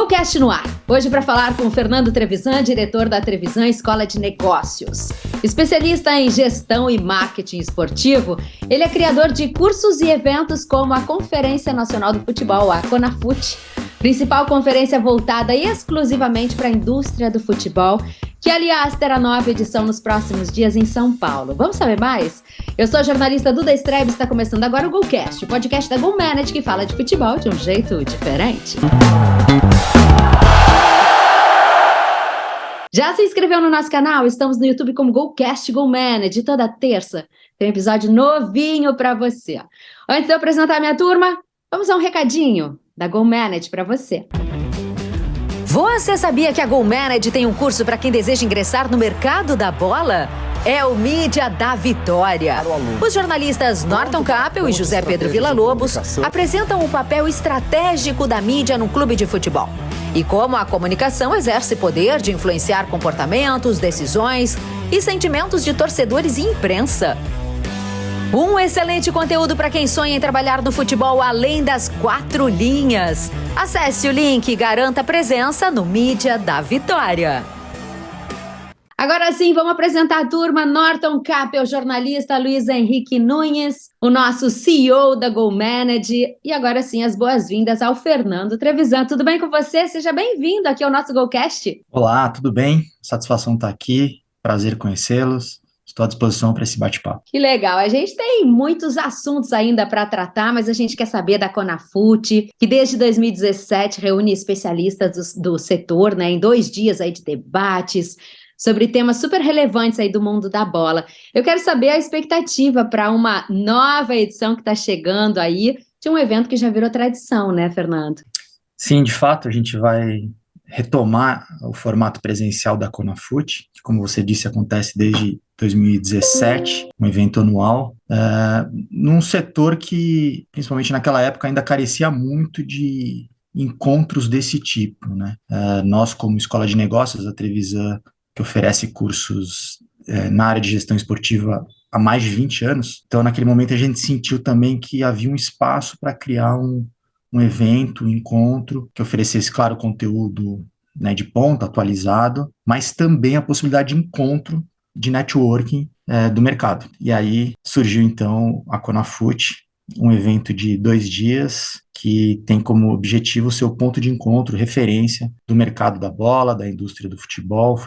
GoCast no ar. Hoje para falar com o Fernando Trevisan, diretor da Trevisan Escola de Negócios. Especialista em gestão e marketing esportivo, ele é criador de cursos e eventos como a Conferência Nacional do Futebol, a CONAFUT, principal conferência voltada exclusivamente para a indústria do futebol, que, aliás, terá nova edição nos próximos dias em São Paulo. Vamos saber mais? Eu sou a jornalista Duda Strebe e está começando agora o GoCast, o podcast da GoManage que fala de futebol de um jeito diferente. Já se inscreveu no nosso canal? Estamos no YouTube como GoCast GoManage. Toda terça tem um episódio novinho para você. Antes de eu apresentar a minha turma, vamos a um recadinho da GoManage para você. Você sabia que a GoManage tem um curso para quem deseja ingressar no mercado da bola? É o Mídia da Vitória. Os jornalistas Norton Capel e José Pedro Villa-Lobos apresentam o papel estratégico da mídia num clube de futebol e como a comunicação exerce poder de influenciar comportamentos, decisões e sentimentos de torcedores e imprensa. Um excelente conteúdo para quem sonha em trabalhar no futebol além das 4 linhas. Acesse o link e garanta presença no Mídia da Vitória. Agora sim, vamos apresentar a turma. Norton Capel, jornalista, Luiz Henrique Nunes, o nosso CEO da GoManage. E agora sim, as boas-vindas ao Fernando Trevisan. Tudo bem com você? Seja bem-vindo aqui ao nosso GoCast. Olá, tudo bem? Satisfação estar aqui, prazer conhecê-los. Estou à disposição para esse bate-papo. Que legal. A gente tem muitos assuntos ainda para tratar, mas a gente quer saber da CONAFUT, que desde 2017 reúne especialistas do setor, né, em 2 dias aí de debates sobre temas super relevantes aí do mundo da bola. Eu quero saber a expectativa para uma nova edição que está chegando aí, de um evento que já virou tradição, né, Fernando? Sim, de fato, a gente vai retomar o formato presencial da CONAFUT, que, como você disse, acontece desde 2017, um evento anual, num setor que, principalmente naquela época, ainda carecia muito de encontros desse tipo, né? Nós, como Escola de Negócios, a Trevisan, que oferece cursos na área de gestão esportiva há mais de 20 anos, então naquele momento a gente sentiu também que havia um espaço para criar um evento, um encontro, que oferecesse, claro, conteúdo, né, de ponta, atualizado, mas também a possibilidade de encontro, de networking do mercado. E aí surgiu, então, a CONAFUT, um evento de 2 dias, que tem como objetivo ser o ponto de encontro, referência do mercado da bola, da indústria do futebol,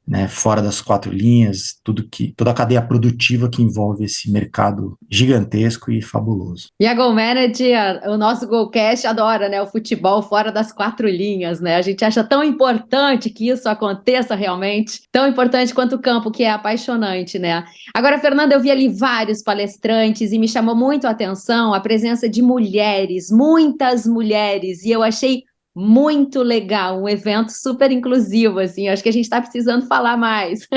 né, fora das 4 linhas, toda a cadeia produtiva que envolve esse mercado gigantesco e fabuloso. E a GoManage, o nosso GoCast adora, né, o futebol fora das 4 linhas, né? A gente acha tão importante que isso aconteça realmente, tão importante quanto o campo, que é apaixonante, né? Agora, Fernanda, eu vi ali vários palestrantes e me chamou muito a atenção a presença de mulheres, muitas mulheres, e eu achei muito legal, um evento super inclusivo, assim, acho que a gente está precisando falar mais.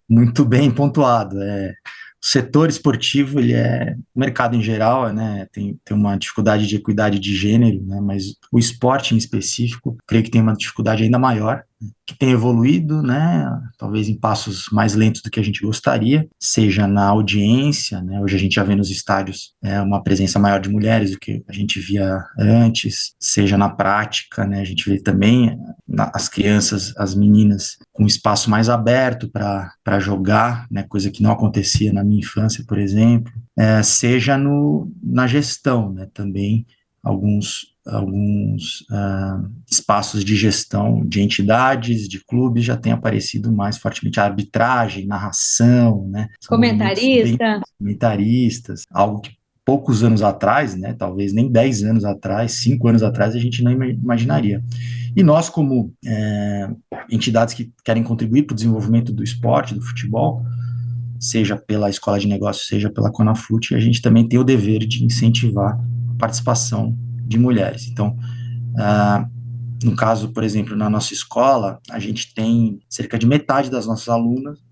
Muito bem pontuado. O setor esportivo, o mercado em geral, né, tem uma dificuldade de equidade de gênero, né, mas o esporte em específico, creio que tem uma dificuldade ainda maior, que tem evoluído, né, talvez em passos mais lentos do que a gente gostaria, seja na audiência, né, hoje a gente já vê nos estádios uma presença maior de mulheres do que a gente via antes, seja na prática, né, a gente vê também as crianças, as meninas, com um espaço mais aberto para jogar, né, coisa que não acontecia na minha infância, por exemplo, seja na gestão, né, também alguns espaços de gestão de entidades, de clubes, já tem aparecido mais fortemente a arbitragem, narração, né? Comentaristas, algo que poucos anos atrás, né, talvez nem 10 anos atrás, 5 anos atrás, a gente não imaginaria. E nós, como entidades que querem contribuir para o desenvolvimento do esporte, do futebol, seja pela Escola de Negócios, seja pela CONAFUT, a gente também tem o dever de incentivar a participação de mulheres. Então, no caso, por exemplo, na nossa escola, a gente tem cerca de metade das nossas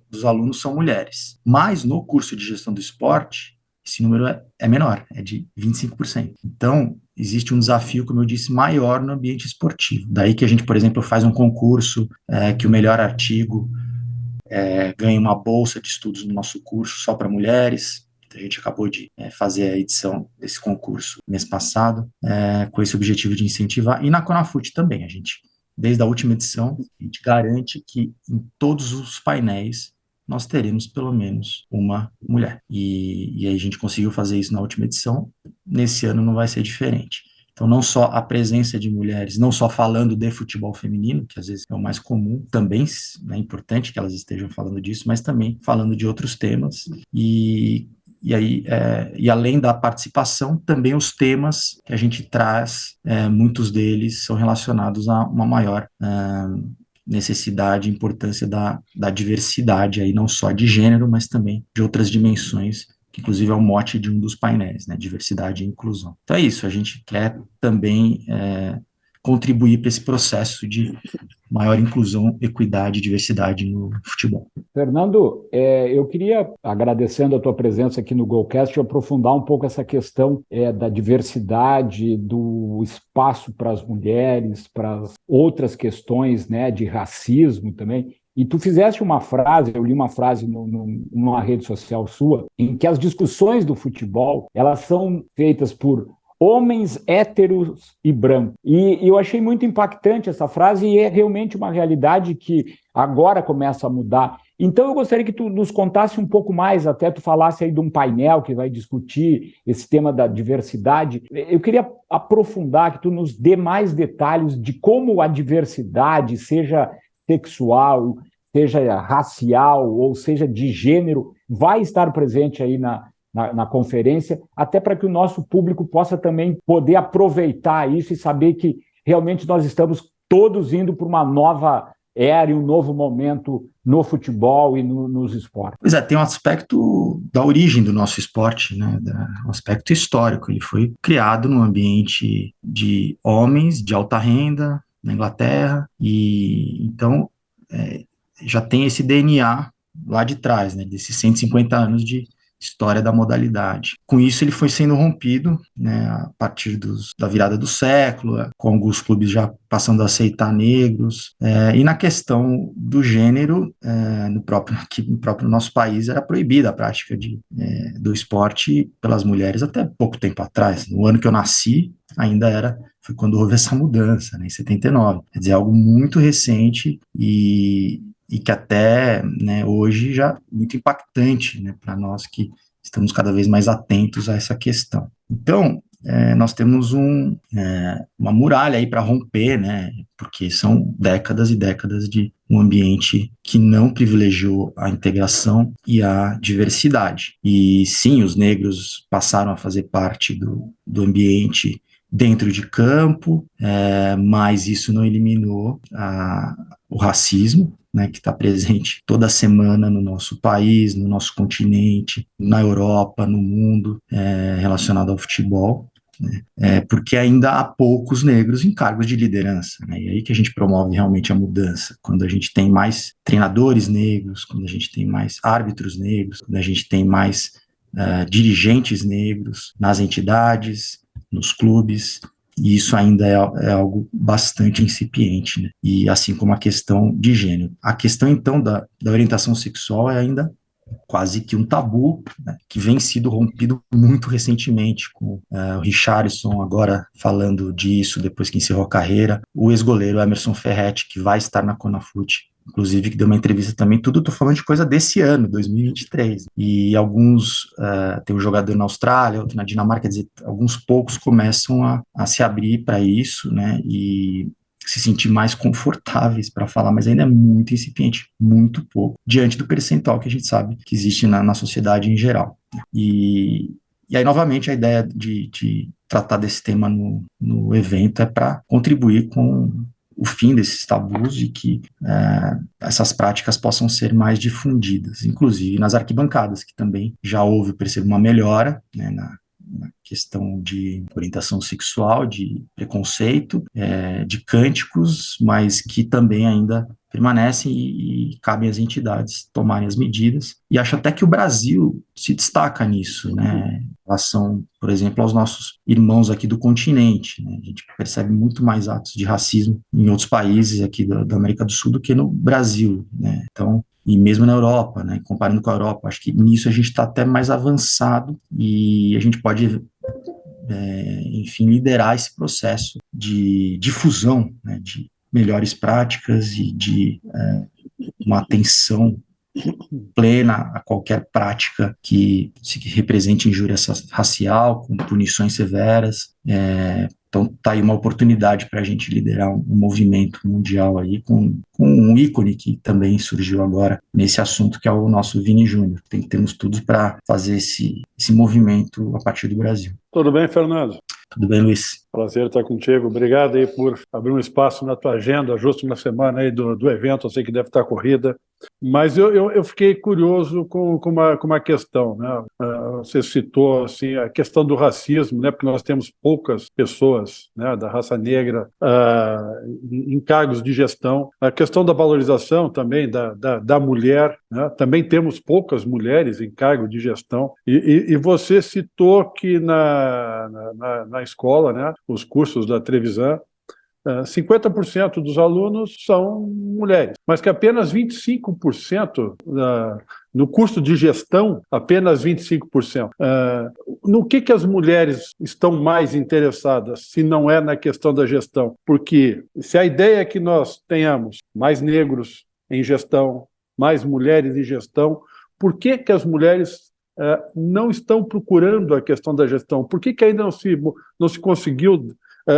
dos alunos são mulheres. Mas no curso de gestão do esporte, esse número é menor, é de 25%. Então, existe um desafio, como eu disse, maior no ambiente esportivo. Daí que a gente, por exemplo, faz um concurso que o melhor artigo ganha uma bolsa de estudos no nosso curso só para mulheres. A gente acabou de fazer a edição desse concurso mês passado, com esse objetivo de incentivar. E na CONAFUT também, a gente desde a última edição, a gente garante que em todos os painéis nós teremos pelo menos uma mulher. E aí a gente conseguiu fazer isso na última edição, nesse ano não vai ser diferente. Então, não só a presença de mulheres, não só falando de futebol feminino, que às vezes é o mais comum, também é importante que elas estejam falando disso, mas também falando de outros temas. E além da participação, também os temas que a gente traz, muitos deles são relacionados a uma maior necessidade e importância da diversidade, aí não só de gênero, mas também de outras dimensões, que inclusive é o mote de um dos painéis, né, diversidade e inclusão. Então é isso, a gente quer também contribuir para esse processo de maior inclusão, equidade e diversidade no futebol. Fernando, eu queria, agradecendo a tua presença aqui no Golcast, aprofundar um pouco essa questão da diversidade, do espaço para as mulheres, para as outras questões, né, de racismo também. E tu fizeste uma frase, eu li uma frase numa rede social sua, em que as discussões do futebol, elas são feitas por homens héteros e brancos. E eu achei muito impactante essa frase e é realmente uma realidade que agora começa a mudar. Então eu gostaria que tu nos contasse um pouco mais, até tu falasse aí de um painel que vai discutir esse tema da diversidade. Eu queria aprofundar, que tu nos dê mais detalhes de como a diversidade, seja sexual, seja racial ou seja de gênero, vai estar presente aí na conferência, até para que o nosso público possa também poder aproveitar isso e saber que realmente nós estamos todos indo para uma nova era e um novo momento no futebol e nos esportes. Pois é, tem um aspecto da origem do nosso esporte, né, um aspecto histórico. Ele foi criado num ambiente de homens de alta renda na Inglaterra, e então já tem esse DNA lá de trás, né, desses 150 anos de história da modalidade. Com isso, ele foi sendo rompido, né, a partir da virada do século, com alguns clubes já passando a aceitar negros, e na questão do gênero, aqui no próprio nosso país, era proibida a prática do esporte pelas mulheres até pouco tempo atrás. No ano que eu nasci, foi quando houve essa mudança, né, em 79. Quer dizer, algo muito recente e que até, né, hoje já é muito impactante, né, para nós que estamos cada vez mais atentos a essa questão. Então, nós temos uma muralha aí para romper, né, porque são décadas e décadas de um ambiente que não privilegiou a integração e a diversidade. E sim, os negros passaram a fazer parte do ambiente dentro de campo, mas isso não eliminou o racismo, né, que está presente toda semana no nosso país, no nosso continente, na Europa, no mundo, relacionado ao futebol, né, porque ainda há poucos negros em cargos de liderança, né, e aí que a gente promove realmente a mudança, quando a gente tem mais treinadores negros, quando a gente tem mais árbitros negros, quando a gente tem mais dirigentes negros nas entidades, nos clubes, e isso ainda é algo bastante incipiente, né? E assim como a questão de gênero. A questão, então, da orientação sexual é ainda quase que um tabu, né, que vem sido rompido muito recentemente, com o Richarlison agora falando disso depois que encerrou a carreira, o ex-goleiro Emerson Ferretti, que vai estar na CONAFUT, inclusive, que deu uma entrevista também, tudo estou falando de coisa desse ano, 2023, e alguns, tem um jogador na Austrália, outro na Dinamarca, quer dizer, alguns poucos começam a se abrir para isso, né, e se sentir mais confortáveis para falar, mas ainda é muito incipiente, muito pouco, diante do percentual que a gente sabe que existe na sociedade em geral. E aí, novamente, a ideia de tratar desse tema no evento é para contribuir com o fim desses tabus e que essas práticas possam ser mais difundidas, inclusive nas arquibancadas, que também já houve, percebo, uma melhora, né, na questão de orientação sexual, de preconceito, de cânticos, mas que também ainda permanecem e cabem às entidades tomarem as medidas. E acho até que o Brasil se destaca nisso, né, em relação, por exemplo, aos nossos irmãos aqui do continente, né? A gente percebe muito mais atos de racismo em outros países aqui da América do Sul do que no Brasil, né? Então, e mesmo na Europa, né, comparando com a Europa, acho que nisso a gente está até mais avançado e a gente pode, enfim, liderar esse processo de difusão, né, de melhores práticas e de uma atenção plena a qualquer prática que se represente injúria racial, com punições severas. Então, está aí uma oportunidade para a gente liderar um movimento mundial aí com um ícone que também surgiu agora nesse assunto, que é o nosso Vini Júnior. Temos tudo para fazer esse movimento a partir do Brasil. Tudo bem, Fernando? Tudo bem, Luiz? Prazer estar contigo. Obrigado aí por abrir um espaço na tua agenda, justo na semana aí do evento. Eu sei que deve estar corrida, mas eu fiquei curioso com uma questão, né? Você citou assim, a questão do racismo, né? Porque nós temos poucas pessoas, né, da raça negra em cargos de gestão. A questão da valorização também da mulher, né? Também temos poucas mulheres em cargo de gestão. E você citou que na escola, né, os cursos da Trevisan, 50% dos alunos são mulheres, mas que apenas 25% no curso de gestão, apenas 25%. No que as mulheres estão mais interessadas, se não é na questão da gestão? Porque se a ideia é que nós tenhamos mais negros em gestão, mais mulheres em gestão, por que as mulheres não estão procurando a questão da gestão? Por que ainda não se conseguiu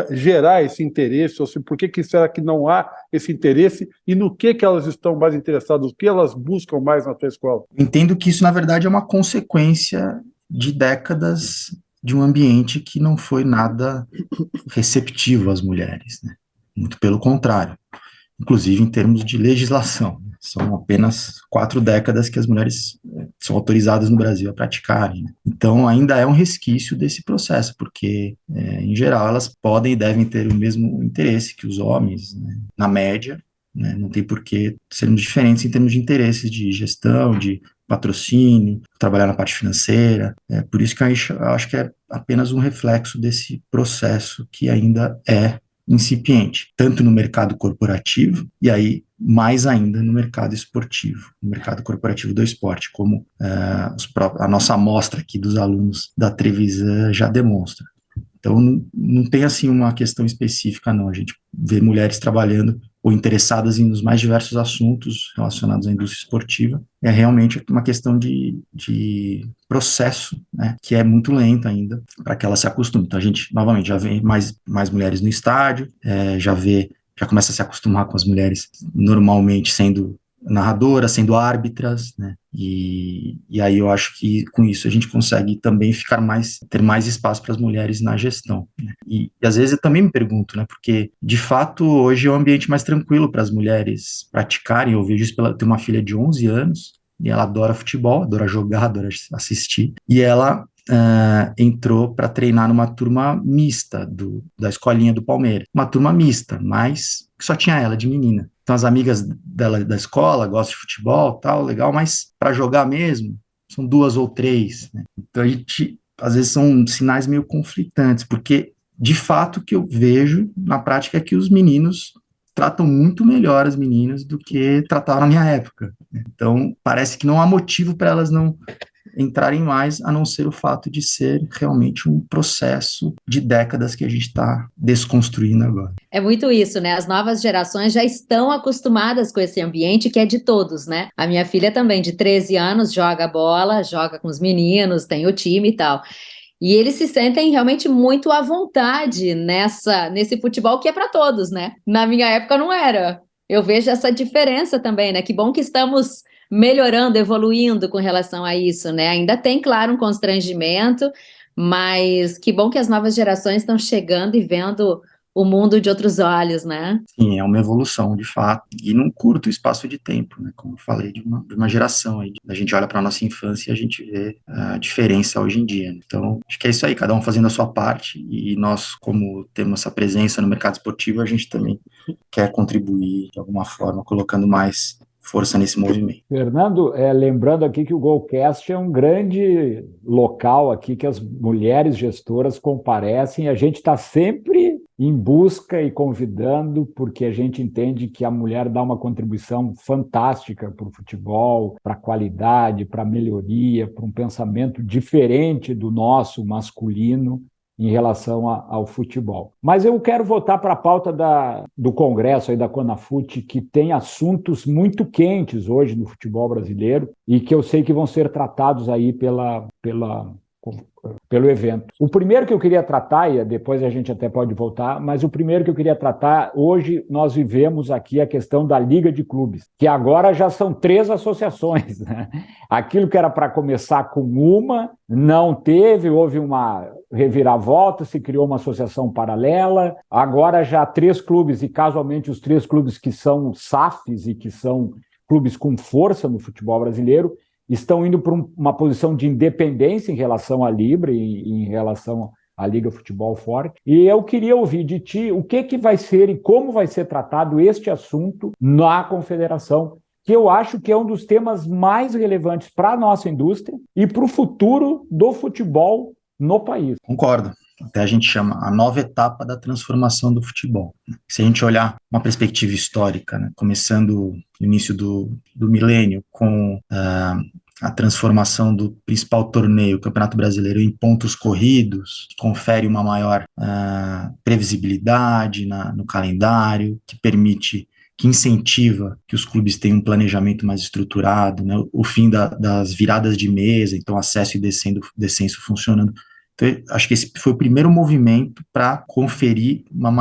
gerar esse interesse? Ou por que será que não há esse interesse? E no que elas estão mais interessadas? O que elas buscam mais na tua escola? Entendo que isso, na verdade, é uma consequência de décadas de um ambiente que não foi nada receptivo às mulheres, né? Muito pelo contrário, inclusive em termos de legislação. São apenas 4 décadas que as mulheres são autorizadas no Brasil a praticarem, né? Então, ainda é um resquício desse processo, porque, em geral, elas podem e devem ter o mesmo interesse que os homens, né, na média, né? Não tem por que sermos diferentes em termos de interesses de gestão, de patrocínio, trabalhar na parte financeira. Por isso que eu acho que é apenas um reflexo desse processo que ainda é incipiente, tanto no mercado corporativo, e aí mais ainda no mercado esportivo, no mercado corporativo do esporte, como a nossa amostra aqui dos alunos da Trevisan já demonstra. Então, não tem assim uma questão específica, não. A gente vê mulheres trabalhando ou interessadas nos mais diversos assuntos relacionados à indústria esportiva. É realmente uma questão de processo, né, que é muito lento ainda para que ela se acostume. Então, a gente, novamente, já vê mais mulheres no estádio, já começa a se acostumar com as mulheres normalmente sendo narradoras, sendo árbitras, né? E aí eu acho que com isso a gente consegue também ter mais espaço para as mulheres na gestão, né? E às vezes eu também me pergunto, né? Porque de fato hoje é um ambiente mais tranquilo para as mulheres praticarem. Eu vejo isso tenho uma filha de 11 anos e ela adora futebol, adora jogar, adora assistir, e ela entrou para treinar numa turma mista da escolinha do Palmeiras, uma turma mista, mas que só tinha ela de menina. Então as amigas dela da escola gostam de futebol, tal, legal, mas para jogar mesmo são 2 ou 3, né? Então a gente, às vezes são sinais meio conflitantes, porque de fato o que eu vejo na prática é que os meninos tratam muito melhor as meninas do que tratavam na minha época. Então parece que não há motivo para elas não entrarem mais, a não ser o fato de ser realmente um processo de décadas que a gente está desconstruindo agora. É muito isso, né? As novas gerações já estão acostumadas com esse ambiente que é de todos, né? A minha filha também, de 13 anos, joga bola, joga com os meninos, tem o time e tal. E eles se sentem realmente muito à vontade nesse futebol que é para todos, né? Na minha época não era. Eu vejo essa diferença também, né? Que bom que estamos melhorando, evoluindo com relação a isso, né? Ainda tem, claro, um constrangimento, mas que bom que as novas gerações estão chegando e vendo o mundo de outros olhos, né? Sim, é uma evolução, de fato, e num curto espaço de tempo, né? Como eu falei, de uma geração aí. A gente olha para a nossa infância e a gente vê a diferença hoje em dia, né? Então, acho que é isso aí, cada um fazendo a sua parte, e nós, como temos essa presença no mercado esportivo, a gente também quer contribuir de alguma forma, colocando mais força nesse movimento. Fernando, lembrando aqui que o Golcast é um grande local aqui que as mulheres gestoras comparecem. A gente está sempre em busca e convidando, porque a gente entende que a mulher dá uma contribuição fantástica para o futebol, para a qualidade, para a melhoria, para um pensamento diferente do nosso masculino. em relação ao futebol. Mas eu quero voltar para a pauta do Congresso aí da CONAFUT, que tem assuntos muito quentes hoje no futebol brasileiro e que eu sei que vão ser tratados aí pelo evento. O primeiro que eu queria tratar, e depois a gente até pode voltar, mas o primeiro que eu queria tratar, hoje nós vivemos aqui a questão da Liga de Clubes, que agora já são 3 associações, né? Aquilo que era para começar com uma, não teve, houve uma reviravolta, se criou uma associação paralela, agora já 3 clubes, e casualmente os 3 clubes que são SAFs e que são clubes com força no futebol brasileiro, estão indo para uma posição de independência em relação à Libra e em relação à Liga Futebol Forte. E eu queria ouvir de ti o que vai ser e como vai ser tratado este assunto na Confederação, que eu acho que é um dos temas mais relevantes para a nossa indústria e para o futuro do futebol no país. Concordo. Até a gente chama a nova etapa da transformação do futebol. Se a gente olhar uma perspectiva histórica, né, começando no início do milênio, com a transformação do principal torneio, o Campeonato Brasileiro, em pontos corridos, que confere uma maior previsibilidade no calendário, que incentiva que os clubes tenham um planejamento mais estruturado, né, o fim das viradas de mesa, então acesso e descenso funcionando. Então, acho que esse foi o primeiro movimento para conferir uma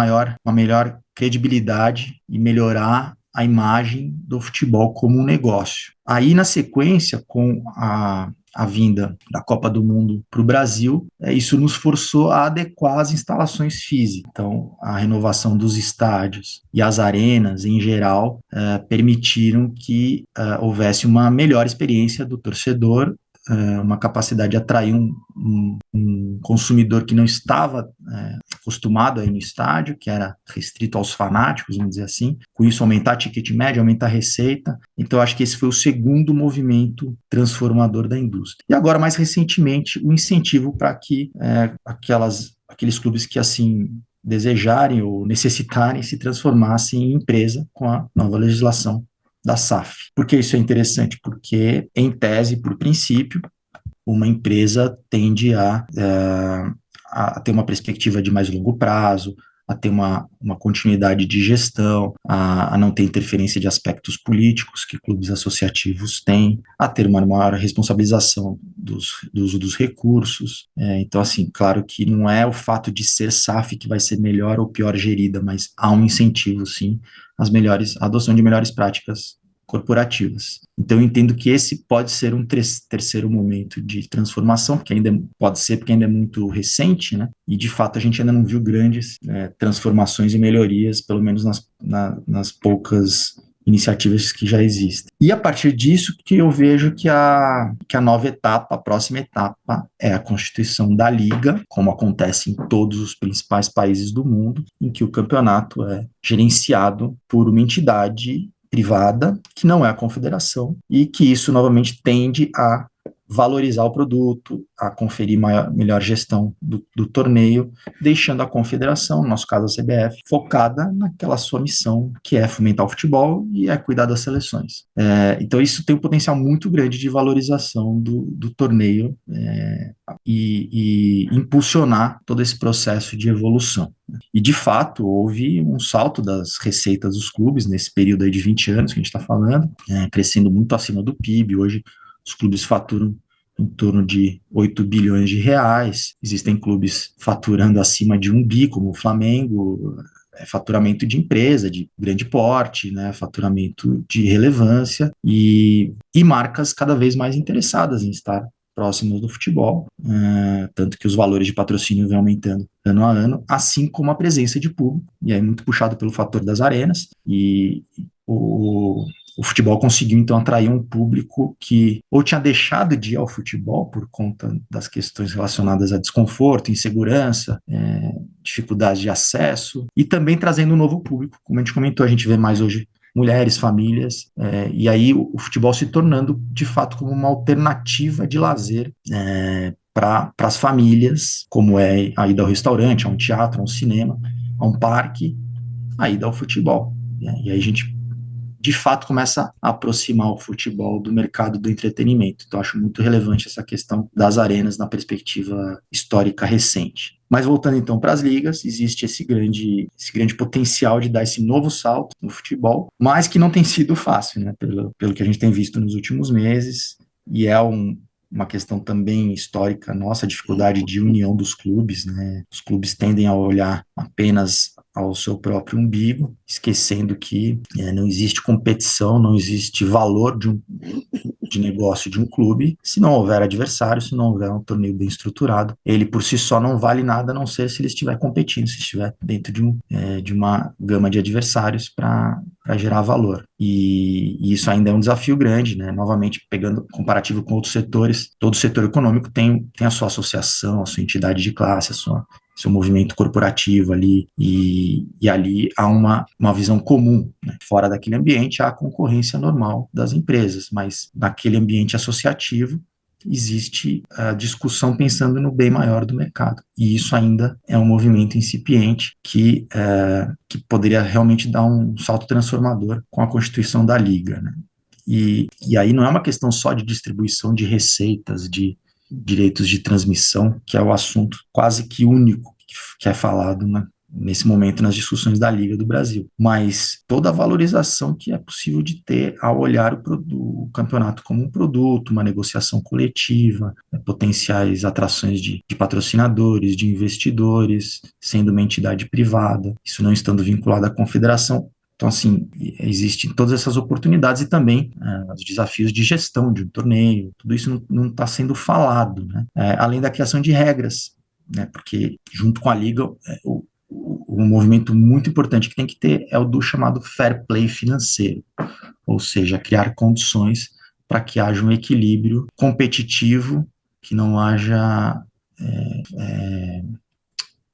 melhor credibilidade e melhorar a imagem do futebol como um negócio. Aí, na sequência, com a vinda da Copa do Mundo para o Brasil, isso nos forçou a adequar as instalações físicas. Então, a renovação dos estádios e as arenas, em geral, permitiram que houvesse uma melhor experiência do torcedor, uma capacidade de atrair um consumidor que não estava acostumado a ir no estádio, que era restrito aos fanáticos, vamos dizer assim. Com isso, aumentar a ticket média, aumentar a receita. Então, acho que esse foi o segundo movimento transformador da indústria. E agora, mais recentemente, o incentivo para que aqueles clubes que assim desejarem ou necessitarem se transformassem em empresa com a nova legislação da SAF. Por que isso é interessante? Porque, em tese, por princípio, uma empresa tende a ter uma perspectiva de mais longo prazo, a ter uma continuidade de gestão, a não ter interferência de aspectos políticos que clubes associativos têm, a ter uma maior responsabilização do uso dos recursos. Então, assim, claro que não é o fato de ser SAF que vai ser melhor ou pior gerida, mas há um incentivo, sim, a adoção de melhores práticas corporativas. Então, eu entendo que esse pode ser um terceiro momento de transformação, porque ainda é muito recente, né? E, de fato, a gente ainda não viu grandes transformações e melhorias, pelo menos nas poucas iniciativas que já existem. E, a partir disso, que eu vejo que a nova etapa, a próxima etapa, é a constituição da Liga, como acontece em todos os principais países do mundo, em que o campeonato é gerenciado por uma entidade privada, que não é a confederação, e que isso novamente tende a valorizar o produto, a conferir melhor gestão do torneio, deixando a confederação, no nosso caso a CBF, focada naquela sua missão, que é fomentar o futebol e cuidar das seleções. Então isso tem um potencial muito grande de valorização do torneio e impulsionar todo esse processo de evolução. E, de fato, houve um salto das receitas dos clubes nesse período aí de 20 anos que a gente está falando, crescendo muito acima do PIB. Hoje, os clubes faturam em torno de 8 bilhões de reais. Existem clubes faturando acima de 1 bi, como o Flamengo, faturamento de empresa, de grande porte, né, faturamento de relevância e marcas cada vez mais interessadas em estar próximos do futebol, tanto que os valores de patrocínio vêm aumentando ano a ano, assim como a presença de público, e aí muito puxado pelo fator das arenas, e o futebol conseguiu, então, atrair um público que ou tinha deixado de ir ao futebol por conta das questões relacionadas a desconforto, insegurança, dificuldade de acesso, e também trazendo um novo público, como a gente comentou, a gente vê mais hoje mulheres, famílias, e aí o futebol se tornando, de fato, como uma alternativa de lazer para as famílias, como é a ida ao restaurante, a um teatro, a um cinema, a um parque, a ida ao futebol. E aí a gente, de fato, começa a aproximar o futebol do mercado do entretenimento. Então, acho muito relevante essa questão das arenas na perspectiva histórica recente. Mas voltando então para as ligas, existe esse grande potencial de dar esse novo salto no futebol, mas que não tem sido fácil, né? Pelo que a gente tem visto nos últimos meses, e é uma questão também histórica nossa, a dificuldade de união dos clubes, né? Os clubes tendem a olhar apenas ao seu próprio umbigo, esquecendo que não existe competição, não existe valor de negócio de um clube se não houver adversário, se não houver um torneio bem estruturado. Ele por si só não vale nada, a não ser se ele estiver competindo, se estiver dentro de uma gama de adversários para gerar valor. E isso ainda é um desafio grande, né? Novamente, pegando comparativo com outros setores, todo setor econômico tem a sua associação, a sua entidade de classe, seu movimento corporativo ali, e ali há uma visão comum, né? Fora daquele ambiente há a concorrência normal das empresas, mas naquele ambiente associativo existe a discussão pensando no bem maior do mercado, e isso ainda é um movimento incipiente que poderia realmente dar um salto transformador com a constituição da Liga, né? E aí não é uma questão só de distribuição de receitas, de direitos de transmissão, que é o assunto quase que único que é falado nesse momento nas discussões da Liga do Brasil, mas toda a valorização que é possível de ter ao olhar o campeonato como um produto, uma negociação coletiva, potenciais atrações de patrocinadores, de investidores, sendo uma entidade privada, isso não estando vinculado à confederação. Então, assim, existem todas essas oportunidades e também os desafios de gestão de um torneio, tudo isso não está sendo falado, né? Além da criação de regras, né? Porque junto com a Liga, um movimento muito importante que tem que ter é o do chamado fair play financeiro, ou seja, criar condições para que haja um equilíbrio competitivo, que não haja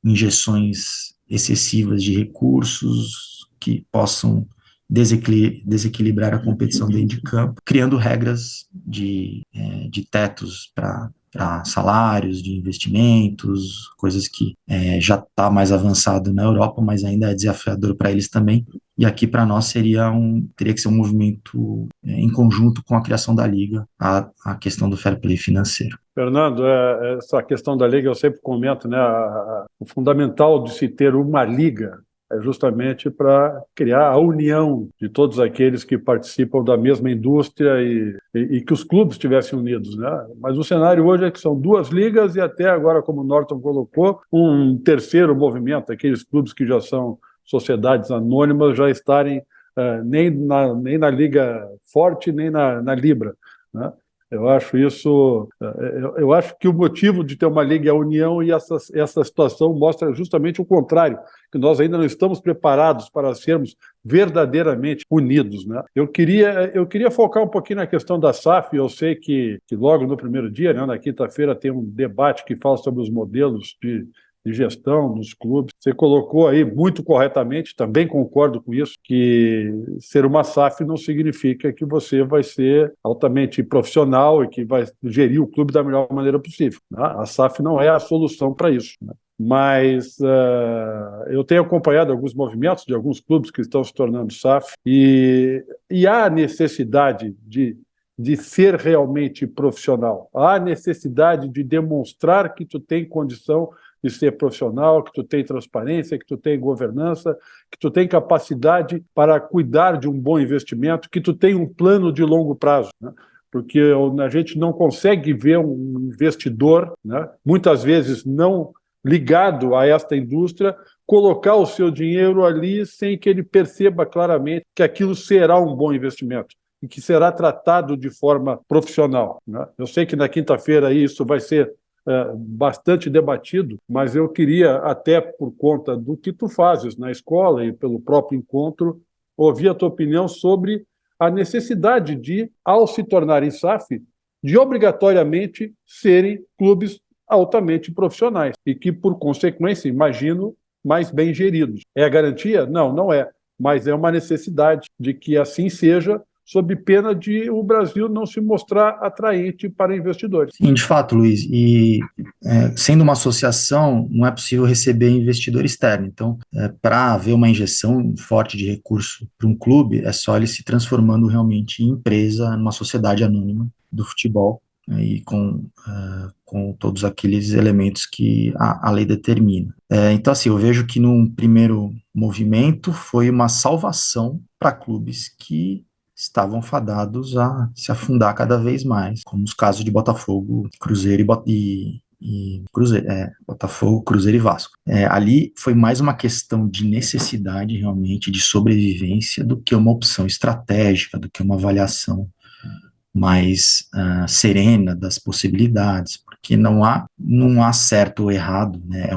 injeções excessivas de recursos que possam desequilibrar a competição dentro de campo, criando regras de tetos para salários, de investimentos, coisas que já está mais avançado na Europa, mas ainda é desafiador para eles também. E aqui para nós teria que ser um movimento em conjunto com a criação da Liga, a questão do fair play financeiro. Fernando, essa questão da Liga eu sempre comento, né? O fundamental de se ter uma Liga é justamente para criar a união de todos aqueles que participam da mesma indústria e que os clubes estivessem unidos, né? Mas o cenário hoje é que são duas ligas e até agora, como o Norton colocou, um terceiro movimento, aqueles clubes que já são sociedades anônimas já estarem nem na Liga Forte, nem na Libra, né? Eu acho que o motivo de ter uma liga é a união, e essa situação mostra justamente o contrário, que nós ainda não estamos preparados para sermos verdadeiramente unidos, né? Eu queria focar um pouquinho na questão da SAF. Eu sei que logo no primeiro dia, né, na quinta-feira, tem um debate que fala sobre os modelos de gestão dos clubes. Você colocou aí muito corretamente, também concordo com isso, que ser uma SAF não significa que você vai ser altamente profissional e que vai gerir o clube da melhor maneira possível, né? A SAF não é a solução para isso, né? Mas eu tenho acompanhado alguns movimentos de alguns clubes que estão se tornando SAF e há necessidade de ser realmente profissional, há necessidade de demonstrar que tu tem condição de ser profissional, que tu tem transparência, que tu tem governança, que tu tem capacidade para cuidar de um bom investimento, que tu tem um plano de longo prazo, né? Porque a gente não consegue ver um investidor, né, muitas vezes não ligado a esta indústria, colocar o seu dinheiro ali sem que ele perceba claramente que aquilo será um bom investimento e que será tratado de forma profissional, né? Eu sei que na quinta-feira isso vai ser bastante debatido, mas eu queria, até por conta do que tu fazes na escola e pelo próprio encontro, ouvir a tua opinião sobre a necessidade de, ao se tornarem SAF, de obrigatoriamente serem clubes altamente profissionais e que, por consequência, imagino, mais bem geridos. É a garantia? Não, não é, mas é uma necessidade de que assim seja, sob pena de o Brasil não se mostrar atraente para investidores. Sim, de fato, Luiz, e sendo uma associação, não é possível receber investidor externo. Então, para haver uma injeção forte de recurso para um clube, é só ele se transformando realmente em empresa, numa sociedade anônima do futebol, né, e com todos aqueles elementos que a lei determina. Então, assim, eu vejo que num primeiro movimento foi uma salvação para clubes que estavam fadados a se afundar cada vez mais, como os casos de Botafogo, Cruzeiro e Cruzeiro, Botafogo, Cruzeiro e Vasco. Ali foi mais uma questão de necessidade, realmente, de sobrevivência, do que uma opção estratégica, do que uma avaliação mais serena das possibilidades, porque não há certo ou errado, né?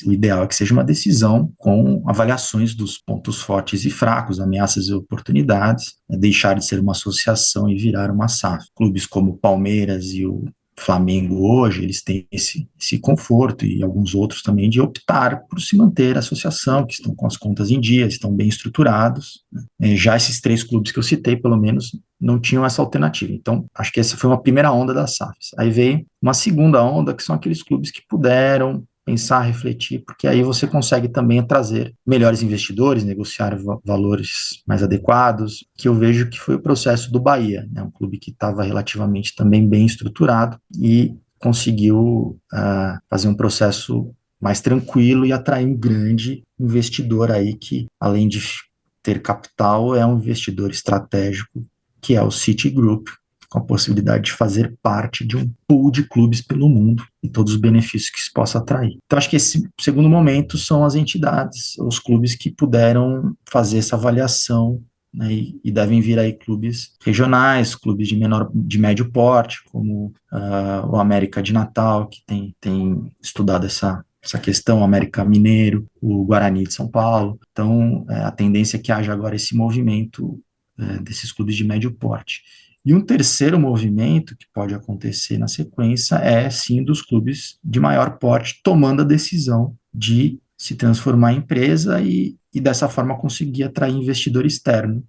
O ideal é que seja uma decisão com avaliações dos pontos fortes e fracos, ameaças e oportunidades, deixar de ser uma associação e virar uma SAF. Clubes como o Palmeiras e o Flamengo hoje, eles têm esse conforto, e alguns outros também, de optar por se manter associação, que estão com as contas em dia, estão bem estruturados, né? Já esses 3 clubes que eu citei, pelo menos, não tinham essa alternativa. Então, acho que essa foi uma primeira onda das SAFs. Aí veio uma segunda onda, que são aqueles clubes que puderam pensar, refletir, porque aí você consegue também trazer melhores investidores, negociar valores mais adequados, que eu vejo que foi o processo do Bahia, né? Um clube que estava relativamente também bem estruturado e conseguiu fazer um processo mais tranquilo e atrair um grande investidor aí que, além de ter capital, é um investidor estratégico, que é o Citigroup, com a possibilidade de fazer parte de um pool de clubes pelo mundo e todos os benefícios que isso possa atrair. Então, acho que esse segundo momento são as entidades, os clubes que puderam fazer essa avaliação, né, e devem vir aí clubes regionais, clubes de médio porte, como o América de Natal, que tem estudado essa questão, o América Mineiro, o Guarani de São Paulo. Então, a tendência é que haja agora esse movimento desses clubes de médio porte. E um terceiro movimento que pode acontecer na sequência é, sim, dos clubes de maior porte tomando a decisão de se transformar em empresa e dessa forma conseguir atrair investidor externo,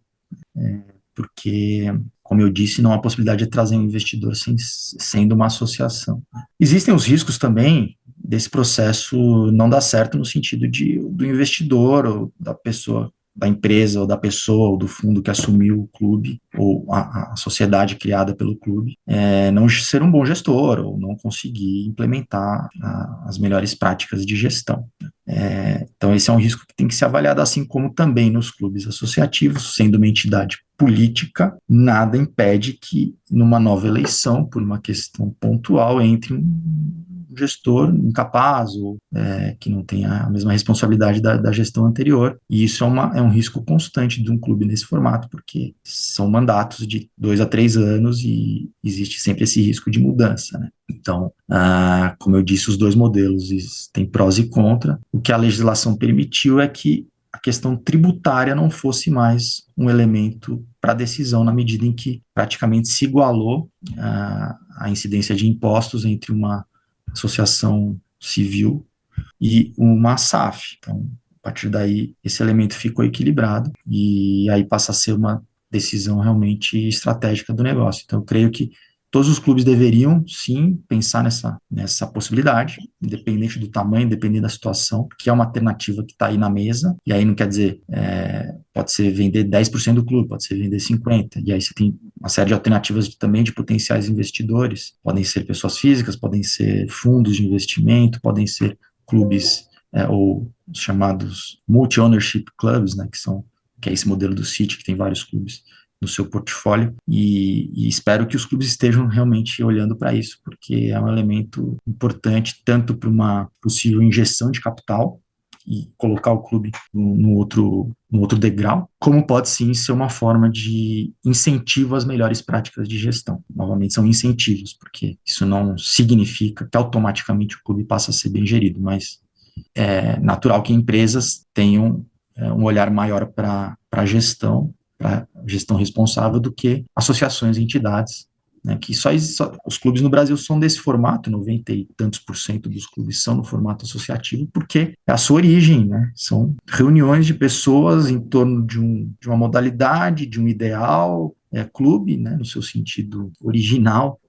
porque, como eu disse, não há possibilidade de trazer um investidor sendo uma associação. Existem os riscos também desse processo não dar certo no sentido do investidor ou da pessoa, da empresa ou da pessoa ou do fundo que assumiu o clube ou a sociedade criada pelo clube, não ser um bom gestor ou não conseguir implementar as melhores práticas de gestão. Então esse é um risco que tem que ser avaliado, assim como também nos clubes associativos, sendo uma entidade política, nada impede que numa nova eleição, por uma questão pontual, entre um gestor incapaz ou que não tenha a mesma responsabilidade da gestão anterior, e isso é um risco constante de um clube nesse formato, porque são mandatos de 2 a 3 anos e existe sempre esse risco de mudança, né? Então, como eu disse, os dois modelos têm prós e contras. O que a legislação permitiu é que a questão tributária não fosse mais um elemento para decisão, na medida em que praticamente se igualou a incidência de impostos entre uma associação civil e uma SAF. Então, a partir daí, esse elemento ficou equilibrado e aí passa a ser uma decisão realmente estratégica do negócio. Então, eu creio que todos os clubes deveriam, sim, pensar nessa possibilidade, independente do tamanho, independente da situação, que é uma alternativa que está aí na mesa, e aí não quer dizer, pode ser vender 10% do clube, pode ser vender 50%, e aí você tem uma série de alternativas também de potenciais investidores, podem ser pessoas físicas, podem ser fundos de investimento, podem ser clubes ou chamados multi-ownership clubs, né, que é esse modelo do City, que tem vários clubes no seu portfólio, e espero que os clubes estejam realmente olhando para isso, porque é um elemento importante tanto para uma possível injeção de capital e colocar o clube no outro degrau, como pode sim ser uma forma de incentivo às melhores práticas de gestão. Novamente, são incentivos, porque isso não significa que automaticamente o clube passa a ser bem gerido, mas é natural que empresas tenham um olhar maior para a gestão responsável do que associações e entidades, né, que os clubes no Brasil são desse formato, 90 e tantos % dos clubes são no formato associativo, porque é a sua origem, né, são reuniões de pessoas em torno de uma modalidade, de um ideal, clube, né, no seu sentido original,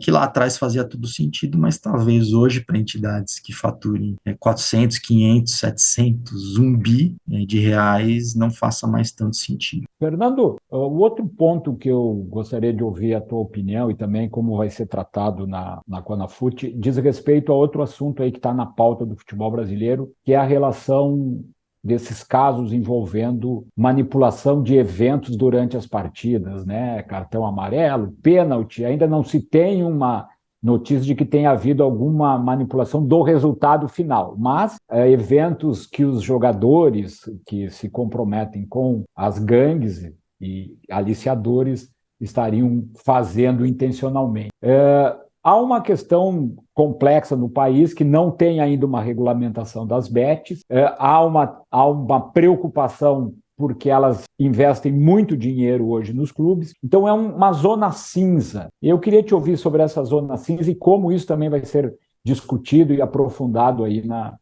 que lá atrás fazia todo sentido, mas talvez hoje para entidades que faturem 400, 500, 700, 1 bi de reais não faça mais tanto sentido. Fernando, o outro ponto que eu gostaria de ouvir a tua opinião e também como vai ser tratado na CONAFUT diz respeito a outro assunto aí que está na pauta do futebol brasileiro, que é a relação desses casos envolvendo manipulação de eventos durante as partidas, né? Cartão amarelo, pênalti, ainda não se tem uma notícia de que tenha havido alguma manipulação do resultado final, mas eventos que os jogadores que se comprometem com as gangues e aliciadores estariam fazendo intencionalmente. Há uma questão complexa no país que não tem ainda uma regulamentação das bets, há uma preocupação porque elas investem muito dinheiro hoje nos clubes, então é uma zona cinza. Eu queria te ouvir sobre essa zona cinza e como isso também vai ser discutido e aprofundado aí na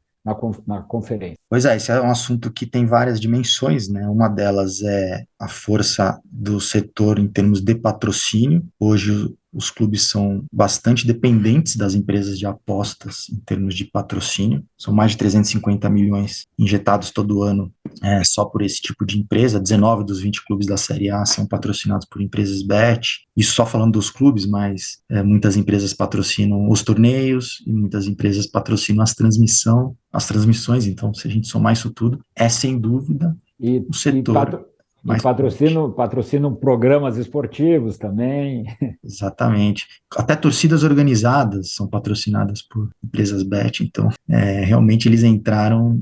conferência. Pois é, esse é um assunto que tem várias dimensões, né? Uma delas é a força do setor em termos de patrocínio. Hoje os clubes são bastante dependentes das empresas de apostas em termos de patrocínio. São mais de 350 milhões injetados todo ano só por esse tipo de empresa. 19 dos 20 clubes da Série A são patrocinados por empresas bet. Isso só falando dos clubes, mas muitas empresas patrocinam os torneios e muitas empresas patrocinam as transmissões. Então, se a gente somar isso tudo, é sem dúvida o setor. Patrocinam programas esportivos também. Exatamente. Até torcidas organizadas são patrocinadas por empresas bet, então realmente eles entraram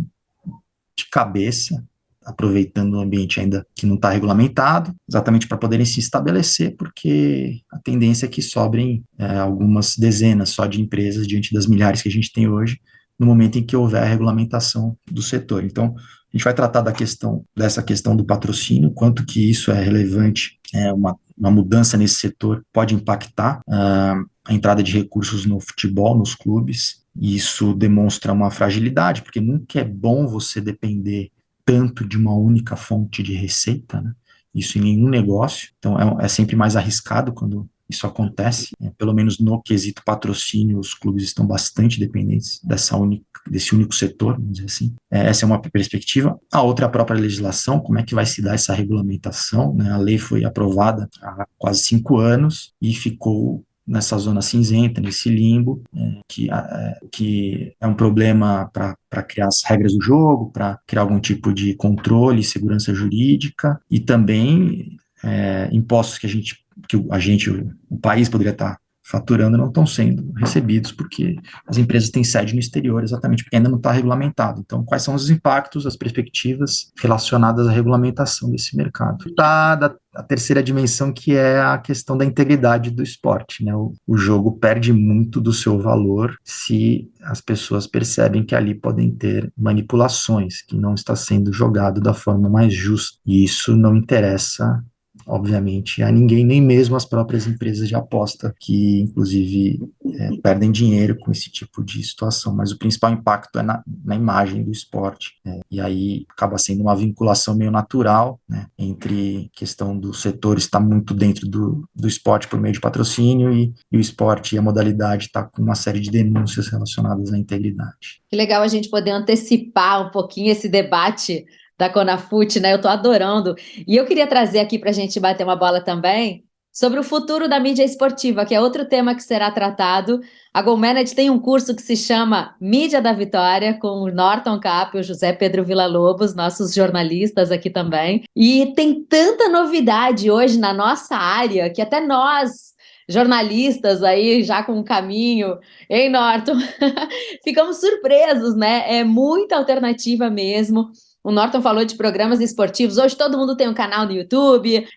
de cabeça, aproveitando o ambiente ainda que não está regulamentado, exatamente para poderem se estabelecer, porque a tendência é que sobrem algumas dezenas só de empresas diante das milhares que a gente tem hoje, no momento em que houver a regulamentação do setor. Então, a gente vai tratar dessa questão do patrocínio, quanto que isso é relevante, uma mudança nesse setor pode impactar a entrada de recursos no futebol, nos clubes, e isso demonstra uma fragilidade, porque nunca é bom você depender tanto de uma única fonte de receita, né? Isso em nenhum negócio, então é sempre mais arriscado quando isso acontece, pelo menos no quesito patrocínio, os clubes estão bastante dependentes desse único setor, vamos dizer assim. Essa é uma perspectiva. A outra é a própria legislação, como é que vai se dar essa regulamentação, né? A lei foi aprovada há quase 5 anos e ficou nessa zona cinzenta, nesse limbo, que é um problema para criar as regras do jogo, para criar algum tipo de controle, segurança jurídica, e também impostos que o país poderia estar faturando não estão sendo recebidos porque as empresas têm sede no exterior, exatamente porque ainda não está regulamentado. Então, quais são os impactos, as perspectivas relacionadas à regulamentação desse mercado? A terceira dimensão, que é a questão da integridade do esporte, né? O jogo perde muito do seu valor se as pessoas percebem que ali podem ter manipulações, que não está sendo jogado da forma mais justa. E isso não interessa, obviamente, a ninguém, nem mesmo as próprias empresas de aposta, que inclusive perdem dinheiro com esse tipo de situação, mas o principal impacto é na imagem do esporte, e aí acaba sendo uma vinculação meio natural, né, entre a questão do setor estar muito dentro do esporte por meio de patrocínio e o esporte e a modalidade está com uma série de denúncias relacionadas à integridade. Que legal a gente poder antecipar um pouquinho esse debate da CONAFUT, né? Eu estou adorando. E eu queria trazer aqui para a gente bater uma bola também sobre o futuro da mídia esportiva, que é outro tema que será tratado. A GoManage tem um curso que se chama Mídia da Vitória, com o Norton Cap e o José Pedro Villa-Lobos, nossos jornalistas aqui também. E tem tanta novidade hoje na nossa área, que até nós, jornalistas aí, já com um caminho, hein, Norton? Ficamos surpresos, né? É muita alternativa mesmo. O Norton falou de programas esportivos. Hoje todo mundo tem um canal no YouTube.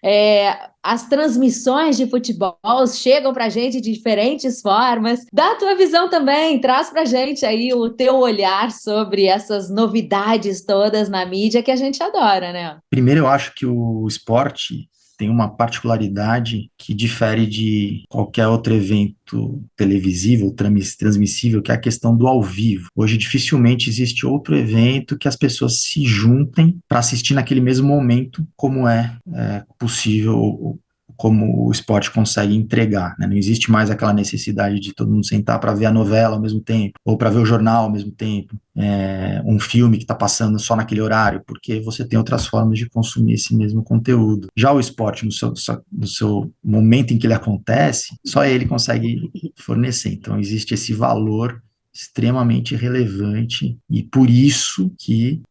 As transmissões de futebol chegam para a gente de diferentes formas. Dá a tua visão também. Traz para a gente aí o teu olhar sobre essas novidades todas na mídia que a gente adora, né? Primeiro, eu acho que o esporte tem uma particularidade que difere de qualquer outro evento televisível, transmissível, que é a questão do ao vivo. Hoje, dificilmente existe outro evento que as pessoas se juntem para assistir naquele mesmo momento, como é possível, como o esporte consegue entregar, né? Não existe mais aquela necessidade de todo mundo sentar para ver a novela ao mesmo tempo, ou para ver o jornal ao mesmo tempo, um filme que está passando só naquele horário, porque você tem outras formas de consumir esse mesmo conteúdo. Já o esporte, no seu momento em que ele acontece, só ele consegue fornecer. Então, existe esse valor extremamente relevante e por isso que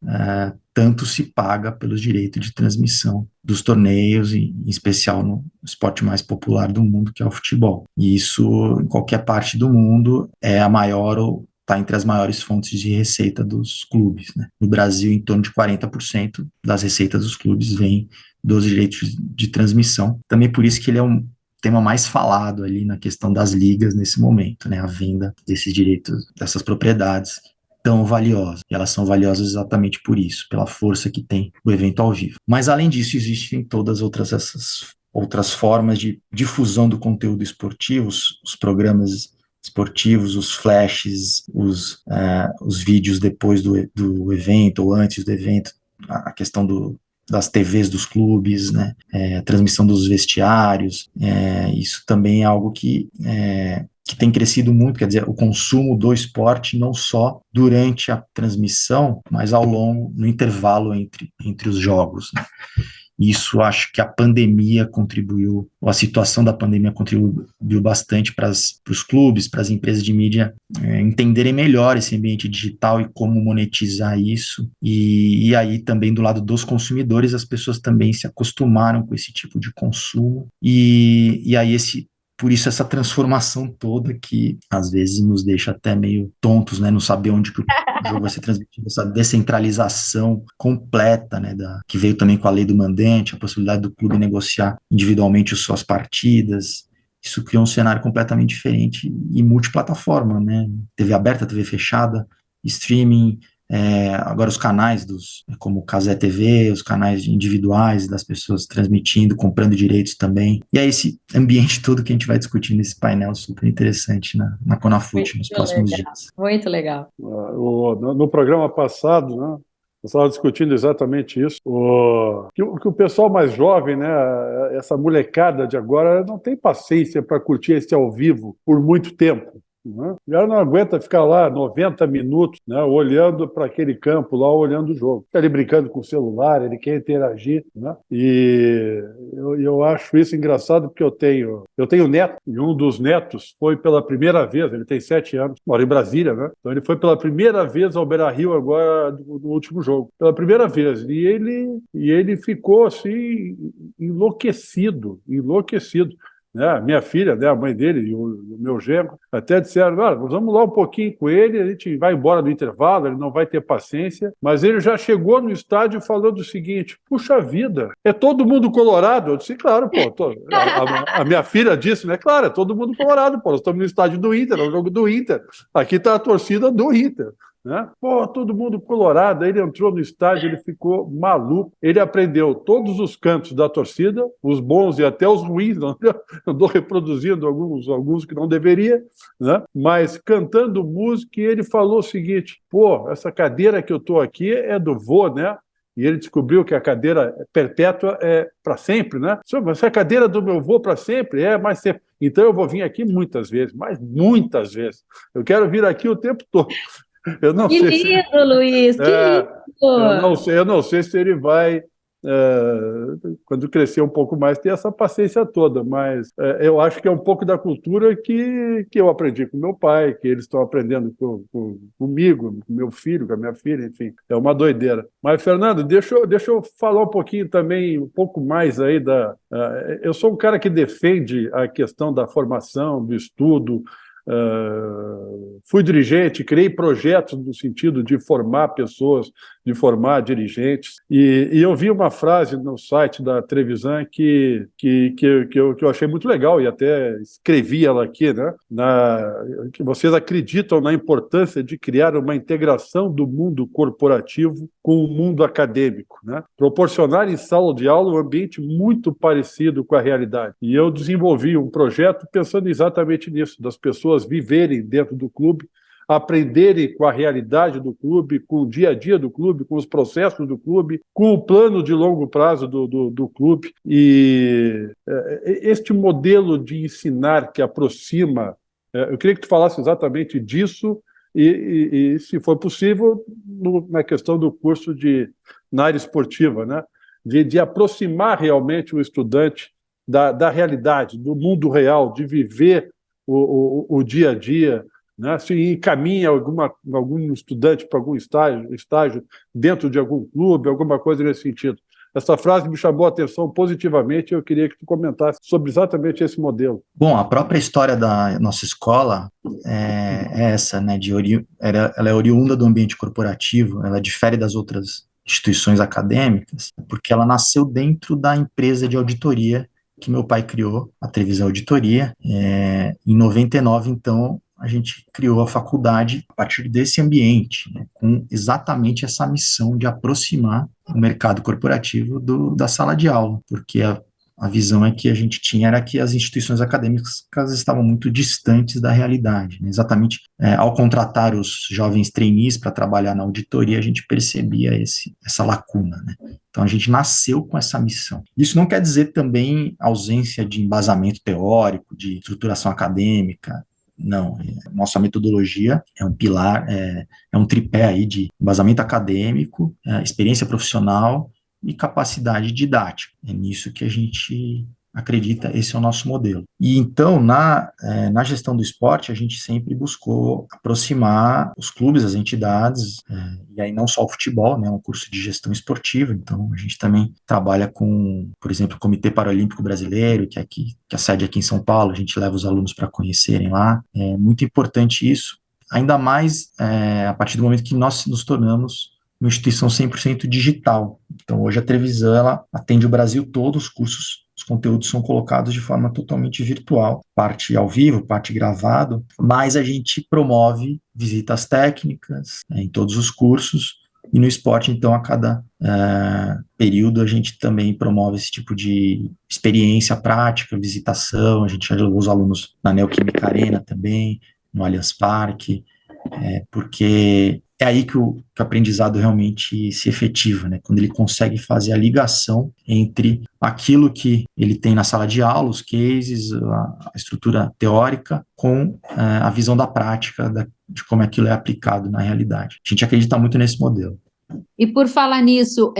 tanto se paga pelos direitos de transmissão dos torneios, em especial no esporte mais popular do mundo, que é o futebol. E isso, em qualquer parte do mundo, é a maior ou está entre as maiores fontes de receita dos clubes, né? No Brasil, em torno de 40% das receitas dos clubes vem dos direitos de transmissão. Também por isso que ele é um tema mais falado ali na questão das ligas nesse momento, né? A venda desses direitos, dessas propriedades tão valiosas. E elas são valiosas exatamente por isso, pela força que tem o evento ao vivo. Mas, além disso, existem todas essas outras formas de difusão do conteúdo esportivo, os programas esportivos, os flashes, os vídeos depois do evento ou antes do evento, a questão das TVs dos clubes, né, a transmissão dos vestiários, isso também é algo que tem crescido muito, quer dizer, o consumo do esporte não só durante a transmissão, mas ao longo, no intervalo entre os jogos, né. Isso acho que a pandemia contribuiu, ou a situação da pandemia contribuiu bastante para os clubes, para as empresas de mídia entenderem melhor esse ambiente digital e como monetizar isso. E aí também do lado dos consumidores, as pessoas também se acostumaram com esse tipo de consumo. E aí por isso essa transformação toda que às vezes nos deixa até meio tontos, né? Não saber onde que o jogo vai ser transmitido, essa descentralização completa, né? Que veio também com a lei do mandante, a possibilidade do clube negociar individualmente as suas partidas. Isso criou um cenário completamente diferente e multiplataforma, né? TV aberta, TV fechada, streaming, agora os canais como o Cazé TV, os canais individuais das pessoas transmitindo, comprando direitos também. E é esse ambiente todo que a gente vai discutir nesse painel super interessante na Conafute nos próximos dias. Muito legal. No programa passado, né, eu estava discutindo exatamente isso, que o pessoal mais jovem, né, essa molecada de agora, não tem paciência para curtir esse ao vivo por muito tempo. Né? O cara não aguenta ficar lá 90 minutos, né, olhando para aquele campo lá, olhando o jogo. Fica ali brincando com o celular, ele quer interagir. Né? E eu acho isso engraçado porque eu tenho neto, e um dos netos foi pela primeira vez, ele tem 7 anos, mora em Brasília, né? Então ele foi pela primeira vez ao Beira-Rio agora no último jogo. Pela primeira vez. E ele ficou assim, enlouquecido. Né? Minha filha, né, a mãe dele e o meu genro até disseram, vamos lá um pouquinho com ele, a gente vai embora no intervalo, ele não vai ter paciência, mas ele já chegou no estádio falando o seguinte, puxa vida, é todo mundo colorado? Eu disse, claro, pô, a minha filha disse, né, claro, é todo mundo colorado, pô, nós estamos no estádio do Inter, é o jogo do Inter, aqui está a torcida do Inter. Né? Pô, todo mundo colorado. Aí ele entrou no estádio, ele ficou maluco. Ele aprendeu todos os cantos da torcida, os bons e até os ruins. Andou reproduzindo alguns que não deveria, né? Mas cantando música. E ele falou o seguinte: pô, essa cadeira que eu estou aqui é do vô, né? E ele descobriu que a cadeira perpétua é para sempre, né? Essa é a cadeira do meu vô para sempre? É, mais sempre. Então eu vou vir aqui muitas vezes, mas muitas vezes. Eu quero vir aqui o tempo todo. Eu não que sei lindo, Luiz, que lindo! Eu não sei se ele vai, quando crescer um pouco mais, ter essa paciência toda, mas eu acho que é um pouco da cultura que eu aprendi com meu pai, que eles estão aprendendo comigo, com meu filho, com a minha filha, enfim, é uma doideira. Mas, Fernando, deixa eu falar um pouquinho também, um pouco mais aí eu sou um cara que defende a questão da formação, do estudo. Fui dirigente, criei projetos no sentido de formar pessoas, de formar dirigentes, e eu vi uma frase no site da Trevisan que eu achei muito legal e até escrevi ela aqui, né? Que vocês acreditam na importância de criar uma integração do mundo corporativo com o mundo acadêmico, né? Proporcionar em sala de aula um ambiente muito parecido com a realidade. E eu desenvolvi um projeto pensando exatamente nisso, das pessoas viverem dentro do clube aprenderem com a realidade do clube, com o dia a dia do clube, com os processos do clube, com o plano de longo prazo do clube. E este modelo de ensinar que aproxima, eu queria que tu falasse exatamente disso e se for possível, na questão do curso na área esportiva, né? De aproximar realmente o estudante da realidade, do mundo real, de viver o dia a dia, né? Se encaminha algum estudante para algum estágio dentro de algum clube, alguma coisa nesse sentido. Essa frase me chamou a atenção positivamente e eu queria que tu comentasse sobre exatamente esse modelo. Bom, a própria história da nossa escola é essa, né? Ela é oriunda do ambiente corporativo, ela difere das outras instituições acadêmicas, porque ela nasceu dentro da empresa de auditoria que meu pai criou, a Trevisan Auditoria. Em 99, então, a gente criou a faculdade a partir desse ambiente, né, com exatamente essa missão de aproximar o mercado corporativo da sala de aula, porque a visão que a gente tinha era que as instituições acadêmicas estavam muito distantes da realidade, né? Exatamente, ao contratar os jovens trainees para trabalhar na auditoria, a gente percebia essa lacuna, né? Então, a gente nasceu com essa missão. Isso não quer dizer também ausência de embasamento teórico, de estruturação acadêmica. Não, nossa metodologia é um pilar, é um tripé aí de embasamento acadêmico, experiência profissional e capacidade didática. É nisso que a gente acredita, esse é o nosso modelo. E então, na gestão do esporte, a gente sempre buscou aproximar os clubes, as entidades, e aí não só o futebol, né, um curso de gestão esportiva, então a gente também trabalha com, por exemplo, o Comitê Paralímpico Brasileiro, que a sede aqui em São Paulo, a gente leva os alunos para conhecerem lá. É muito importante isso, ainda mais a partir do momento que nós nos tornamos uma instituição 100% digital. Então, hoje a Trevisan, ela atende o Brasil todo, os conteúdos são colocados de forma totalmente virtual, parte ao vivo, parte gravado, mas a gente promove visitas técnicas em todos os cursos, e no esporte, então, a cada período a gente também promove esse tipo de experiência prática, visitação, a gente já levou os alunos na Neoquímica Arena também, no Allianz Parque, porque é aí que o aprendizado realmente se efetiva, né? Quando ele consegue fazer a ligação entre aquilo que ele tem na sala de aula, os cases, a estrutura teórica, com a visão da prática, de como aquilo é aplicado na realidade. A gente acredita muito nesse modelo. E por falar nisso,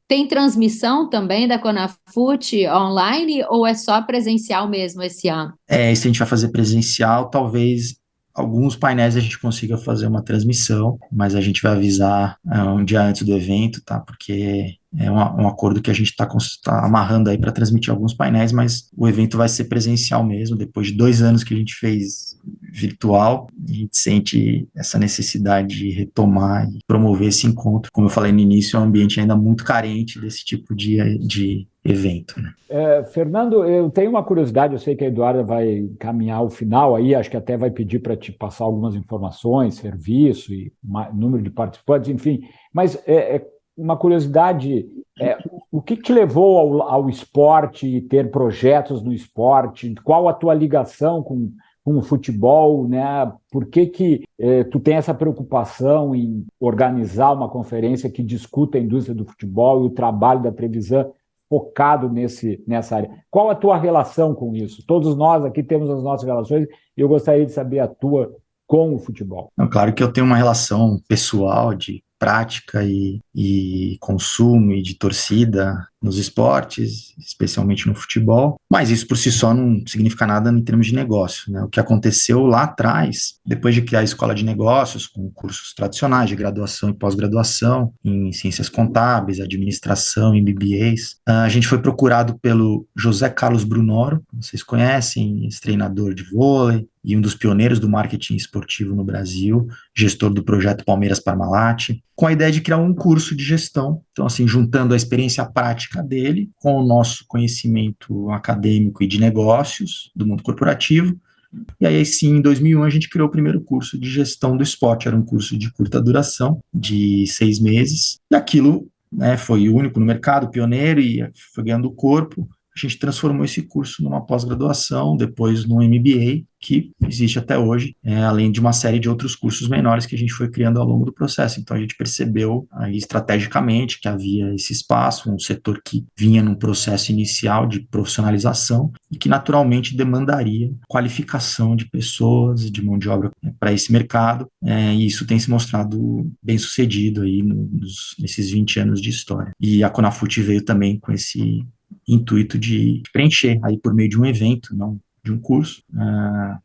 tem transmissão também da CONAFUT online ou é só presencial mesmo esse ano? Se a gente vai fazer presencial, talvez alguns painéis a gente consiga fazer uma transmissão, mas a gente vai avisar um dia antes do evento, tá? Porque é um acordo que a gente está amarrando aí para transmitir alguns painéis, mas o evento vai ser presencial mesmo. Depois de 2 anos que a gente fez virtual, a gente sente essa necessidade de retomar e promover esse encontro. Como eu falei no início, é um ambiente ainda muito carente desse tipo de evento, né? Fernando, eu tenho uma curiosidade, eu sei que a Eduarda vai caminhar o final aí, acho que até vai pedir para te passar algumas informações, serviço e número de participantes, enfim, mas uma curiosidade, o que te levou ao esporte e ter projetos no esporte? Qual a tua ligação com o futebol, né? Por que tu tem essa preocupação em organizar uma conferência que discuta a indústria do futebol e o trabalho da Trevisan focado nessa área? Qual a tua relação com isso? Todos nós aqui temos as nossas relações e eu gostaria de saber a tua com o futebol. Claro que eu tenho uma relação pessoal de prática e consumo e de torcida nos esportes, especialmente no futebol, mas isso por si só não significa nada em termos de negócio, né? O que aconteceu lá atrás, depois de criar a escola de negócios, com cursos tradicionais de graduação e pós-graduação, em ciências contábeis, administração, em MBAs, a gente foi procurado pelo José Carlos Brunoro, vocês conhecem, ex-treinador de vôlei, e um dos pioneiros do marketing esportivo no Brasil, gestor do projeto Palmeiras Parmalat, com a ideia de criar um curso de gestão. Então, assim, juntando a experiência prática dele com o nosso conhecimento acadêmico e de negócios do mundo corporativo. E aí, sim, em 2001, a gente criou o primeiro curso de gestão do esporte. Era um curso de curta duração, de 6 meses. E aquilo, né, foi o único no mercado, pioneiro, e foi ganhando corpo. A gente transformou esse curso numa pós-graduação, depois num MBA, que existe até hoje, além de uma série de outros cursos menores que a gente foi criando ao longo do processo. Então, a gente percebeu aí estrategicamente que havia esse espaço, um setor que vinha num processo inicial de profissionalização e que naturalmente demandaria qualificação de pessoas, de mão de obra para esse mercado, e isso tem se mostrado bem sucedido aí nesses 20 anos de história. E a Conafut veio também com esse intuito de preencher aí por meio de um evento, não de um curso,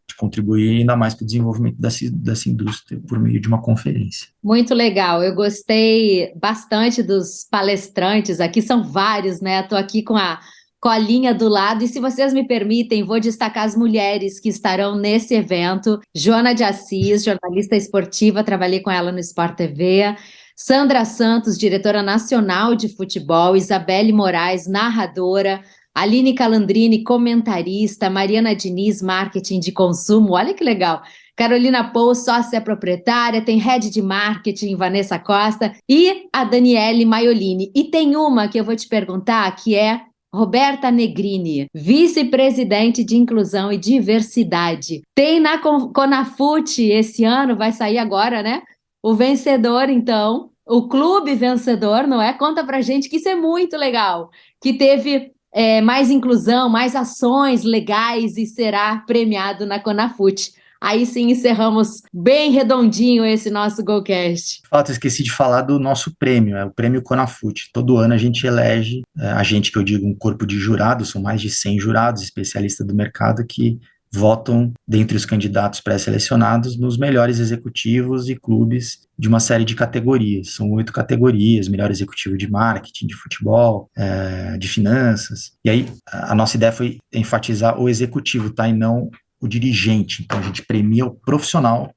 de contribuir ainda mais para o desenvolvimento dessa indústria por meio de uma conferência. Muito legal, eu gostei bastante dos palestrantes, aqui são vários, né? Estou aqui com a colinha do lado, e se vocês me permitem, vou destacar as mulheres que estarão nesse evento. Joana de Assis, jornalista esportiva, trabalhei com ela no Sport TV. Sandra Santos, diretora nacional de futebol. Isabelle Moraes, narradora. Aline Calandrini, comentarista. Mariana Diniz, marketing de consumo. Olha que legal. Carolina Pou, sócia proprietária. Tem head de marketing, Vanessa Costa. E a Daniele Maiolini. E tem uma que eu vou te perguntar, que é Roberta Negrini, vice-presidente de Inclusão e Diversidade. Tem na Conafut esse ano, vai sair agora, né? O vencedor, então, o clube vencedor, não é? Conta pra gente que isso é muito legal, que teve mais inclusão, mais ações legais e será premiado na Conafut. Aí sim encerramos bem redondinho esse nosso GoCast. De fato, eu esqueci de falar do nosso prêmio, o prêmio Conafut. Todo ano a gente elege, que eu digo um corpo de jurados, são mais de 100 jurados, especialistas do mercado, que votam dentre os candidatos pré-selecionados nos melhores executivos e clubes de uma série de categorias. São 8 categorias: melhor executivo de marketing, de futebol, de finanças. E aí a nossa ideia foi enfatizar o executivo, tá? E não o dirigente. Então a gente premia o profissional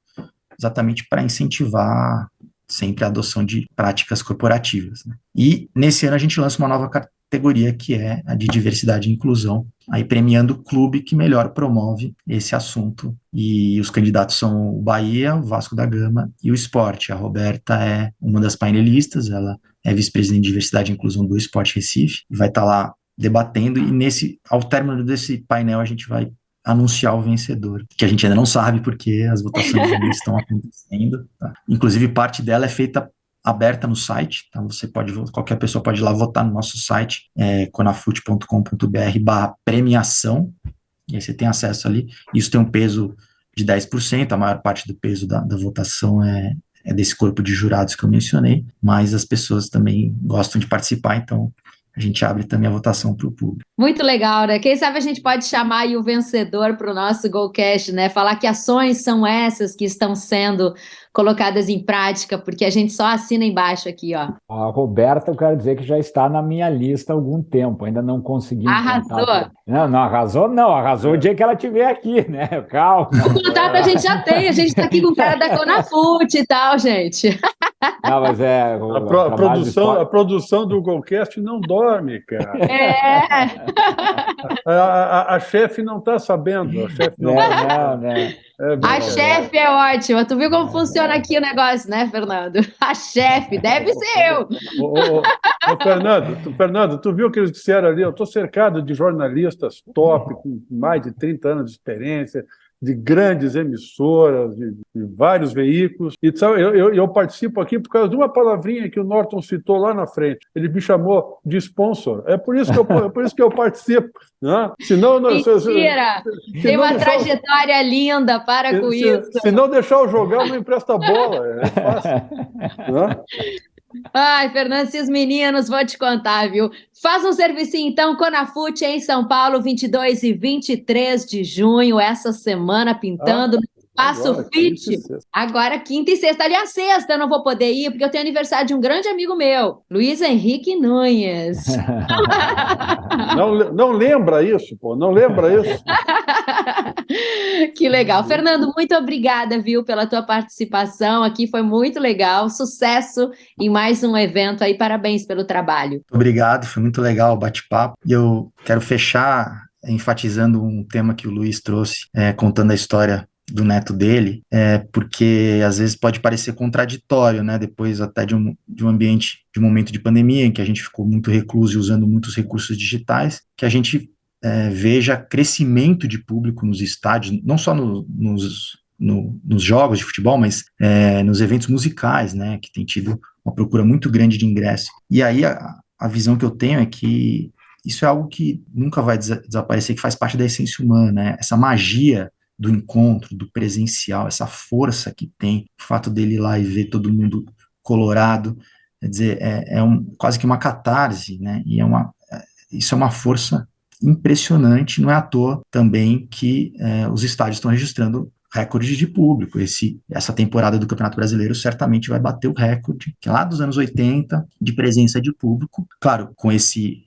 exatamente para incentivar sempre a adoção de práticas corporativas, né? E nesse ano a gente lança uma nova categoria, que é a de diversidade e inclusão, aí premiando o clube que melhor promove esse assunto. E os candidatos são o Bahia, o Vasco da Gama e o Sport. A Roberta é uma das painelistas, ela é vice-presidente de diversidade e inclusão do Sport Recife, e vai estar lá debatendo, e ao término desse painel a gente vai anunciar o vencedor, que a gente ainda não sabe porque as votações ainda estão acontecendo, tá? Inclusive parte dela é feita aberta no site, então qualquer pessoa pode ir lá votar no nosso site, conafut.com.br/premiação, e aí você tem acesso ali. Isso tem um peso de 10%, a maior parte do peso da votação é desse corpo de jurados que eu mencionei, mas as pessoas também gostam de participar, então a gente abre também a votação para o público. Muito legal, né? Quem sabe a gente pode chamar aí o vencedor para o nosso GoCast, né? Falar que ações são essas que estão sendo colocadas em prática, porque a gente só assina embaixo aqui, ó. A Roberta, eu quero dizer que já está na minha lista há algum tempo, ainda não consegui. Arrasou? Não arrasou não, arrasou o dia que ela estiver aqui, né? Calma. O contato a gente já tem, a gente está aqui com o cara da Conafut e tal, gente. Não, mas a produção do GoCast não dorme, cara. A chefe não está sabendo. A chefe não A chefe é ótima. Tu viu como funciona aqui o negócio, né, Fernando? A chefe, deve ser eu. Fernando, tu viu o que eles disseram ali? Eu estou cercado de jornalistas top, com mais de 30 anos de experiência, de grandes emissoras, de vários veículos. E sabe, eu participo aqui por causa de uma palavrinha que o Norton citou lá na frente. Ele me chamou de sponsor. É por isso que eu participo. Né? Senão, mentira! Tem uma trajetória linda, para com isso. Se não deixar eu jogar, eu não empresto a bola. É fácil. Né? Ai, Fernando, esses meninos, vou te contar, viu? Faz um servicinho, então, Conafut em São Paulo, 22 e 23 de junho, essa semana, pintando no Espaço Fit. Agora, quinta e sexta. Aliás, sexta eu não vou poder ir, porque eu tenho aniversário de um grande amigo meu, Luiz Henrique Nunes. Não lembra isso, pô, não lembra isso. Que legal. Fernando, muito obrigada, viu, pela tua participação aqui, foi muito legal. Sucesso em mais um evento aí, parabéns pelo trabalho. Obrigado, foi muito legal o bate-papo. E eu quero fechar enfatizando um tema que o Luiz trouxe, contando a história do neto dele, porque às vezes pode parecer contraditório, né? Depois até de um ambiente, de um momento de pandemia, em que a gente ficou muito recluso e usando muitos recursos digitais, que a gente veja crescimento de público nos estádios, não só nos jogos de futebol, mas nos eventos musicais, né, que tem tido uma procura muito grande de ingresso. E aí a visão que eu tenho é que isso é algo que nunca vai desaparecer, que faz parte da essência humana, né? Essa magia do encontro, do presencial, essa força que tem, o fato dele ir lá e ver todo mundo colorado, quer dizer, quase que uma catarse, né? E isso é uma força impressionante, não é à toa também que os estádios estão registrando recordes de público. Essa temporada do Campeonato Brasileiro certamente vai bater o recorde, que é lá dos anos 80, de presença de público. Claro,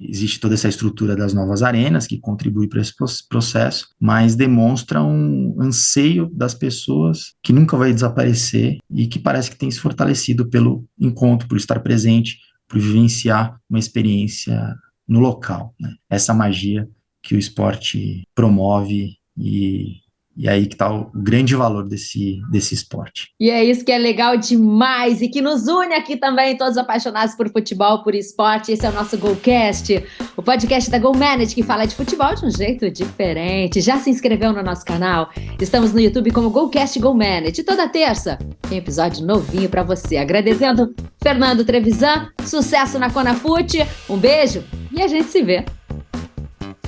existe toda essa estrutura das novas arenas, que contribui para esse processo, mas demonstra um anseio das pessoas que nunca vai desaparecer e que parece que tem se fortalecido pelo encontro, por estar presente, por vivenciar uma experiência no local, né? Essa magia que o esporte promove e aí que está o grande valor desse esporte. E é isso que é legal demais e que nos une aqui também, todos apaixonados por futebol, por esporte. Esse é o nosso GoCast, o podcast da GoManage, que fala de futebol de um jeito diferente. Já se inscreveu no nosso canal? Estamos no YouTube como GoCast GoManage. Toda terça tem episódio novinho para você. Agradecendo Fernando Trevisan, sucesso na Conafute. Um beijo e a gente se vê.